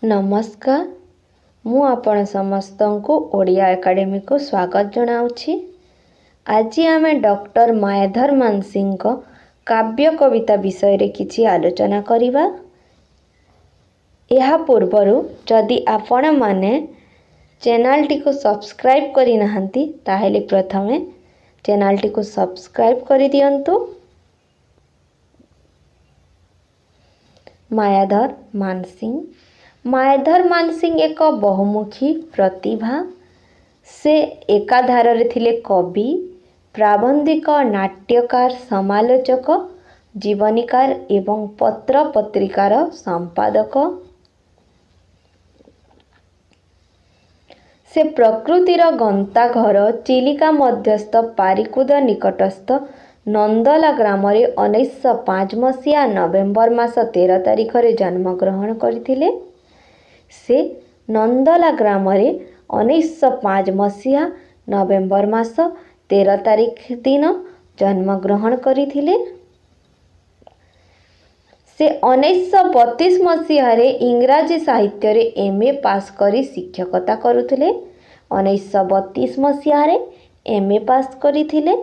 नमस्कार मु आपण समस्त को ओडिया एकेडमी को स्वागत जनाऊँगी। आज आम डॉक्टर मायाधर मानसिंह काव्य कविता विषय रे किछि आलोचना करिबा। यह पूर्वर जदि आपण माने चैनल टी को सब्सक्राइब करि नाहंती ताहेले प्रथमे चैनल टी को सब्सक्राइब करि दियंतु। मायाधर मानसिंह एक बहुमुखी प्रतिभा। से एकाधार रे थिले कवि, प्राबंधिक, नाट्यकार, समालोचक, जीवनीकार एवं पत्र पत्रिकार संपादक। से प्रकृतिर गंता घर चिलिका मध्यस्थ पारिकुद निकटस्थ नंदला ग्राम रे 1905 मसीहा नवेम्बर मास 13 तारिख रे जन्म ग्रहण करथिले। से नंदला ग्राम रे 1905 मसीहा नवेम्बर मास 13 तारिख दिन जन्म ग्रहण करथिले। से 1932 मसीह रे इंग्राजी साहित्य रे एमए पास करी शिक्षकता करुथिले। 1932 मसीह रे एमए पास करिथिले।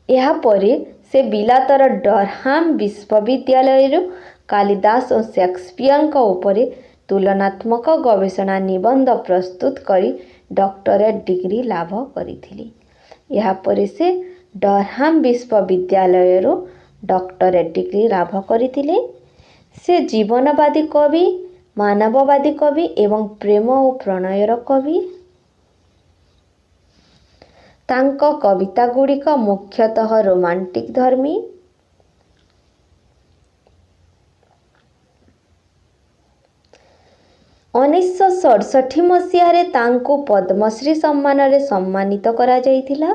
यहा परे से बिलातर डरहाम विश्वविद्यालय रो कालिदास और शेक्सपियर का उपरे तुलनात्मक गवेषणा निबंध प्रस्तुत करी डॉक्टरेट डिग्री लाभ करिथिले। यहा परे से डरहाम विश्वविद्यालय रो डॉक्टरेट डिग्री लाभ करथिले। से जीवनवादी कवि, मानववादी कवि एवं प्रेम और प्रणयर कवि। तांको कविता गुड़िक मुख्यतः रोमांटिक धर्मी। उन्नीस 1967 मसीह रे तांको पद्मश्री सम्मान रे सम्मानित करा जायतिला।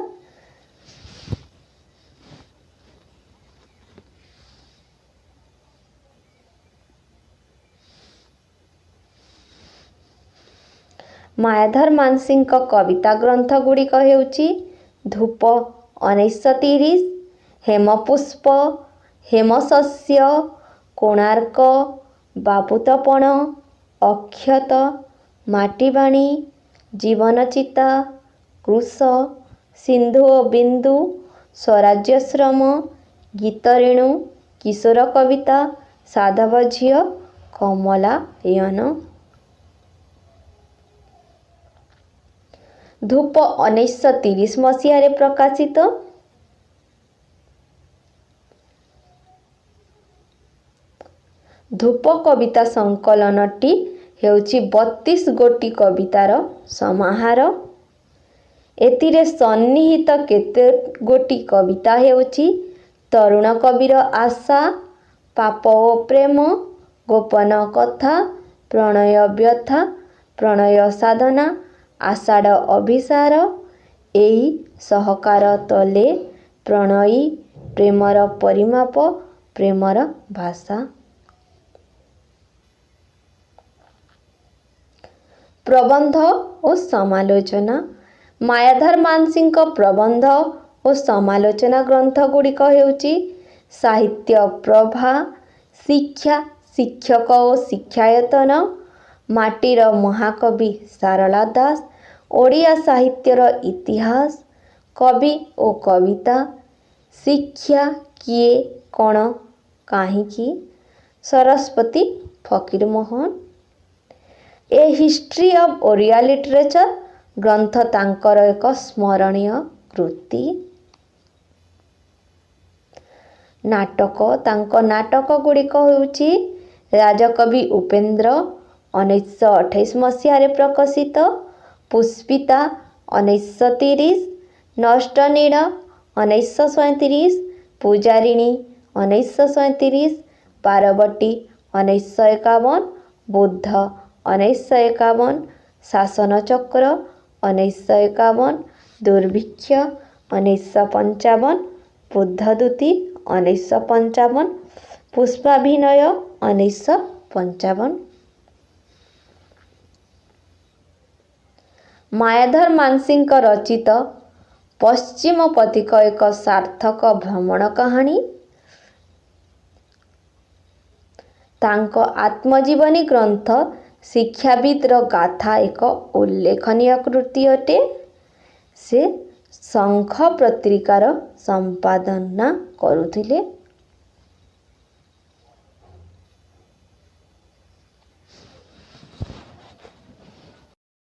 मायाधर मानसिंह कविता ग्रंथ गुड़िक हेउची धूप 1930, हेमपुष्प, हेमशस्य, कोणार्क, बाबूतपण, अक्षत, माटीबाणी, जीवनचिता, कृश, सिंधु और बिंदु, स्वराज्यश्रम, गीतरेणु, किशोर कविता, साधव झियो, कमलायन। धूप 1930 मसीह रे प्रकाशित। धूप कविता संकलनटी हेउची 32 गोटी कवितार समाहार। एतिरे सन्निहित केते गोटी कविता हेउची तरुण कविर आशा, पाप ओ प्रेम, गोपन कथा, प्रणय व्यथा, प्रणय साधना, आषाढ़ अभिसार, एही सहकार तले, प्रणयी, प्रेमर परिमाप, प्रेमर भाषा। प्रबंध और समालोचना। मायाधर मानसिंह प्रबंध और समालोचना ग्रंथ गुड़िक हेउची साहित्य प्रभा, शिक्षा, शिक्षक और शिक्षायतन, माटीर महाकवि सारला दास, ओडिया साहित्यर इतिहास, कवि और कविता, शिक्षा किए कौन काहींकी, सरस्वती फकीरमोहन। ए हिस्ट्री ऑफ ओडिया लिटरेचर ग्रंथ तांकर एक स्मरणीय कृति। नाटक। तांको नाटक गुड़िक हेउची राजकवि उपेन्द्र 1928 मसीह रे प्रकाशित, पुष्पिता 1930, नष्टनीड़ 1937, पूजारिणी 1937, बारबटी 1951, बुद्ध 1951, शासनचक्र 1951, दुर्भिक्ष 1955, बुद्धदूती 1955, पुष्पाभिनय 1955। मायाधर मानसिंह रचित पश्चिम पथिक एक सार्थक भ्रमण कहानी। ତାଙ୍କ ଆତ୍ମଜୀବନୀ ଗ୍ରନ୍ଥ ଶିକ୍ଷାବିତ୍ର ଗାଥା ଏକ ଉଲ୍ଲେଖନୀୟ କୃତି ଅଟେ। ସେ ସଂଘ ପତ୍ରିକାର ସମ୍ପାଦନା କରୁଥିଲେ।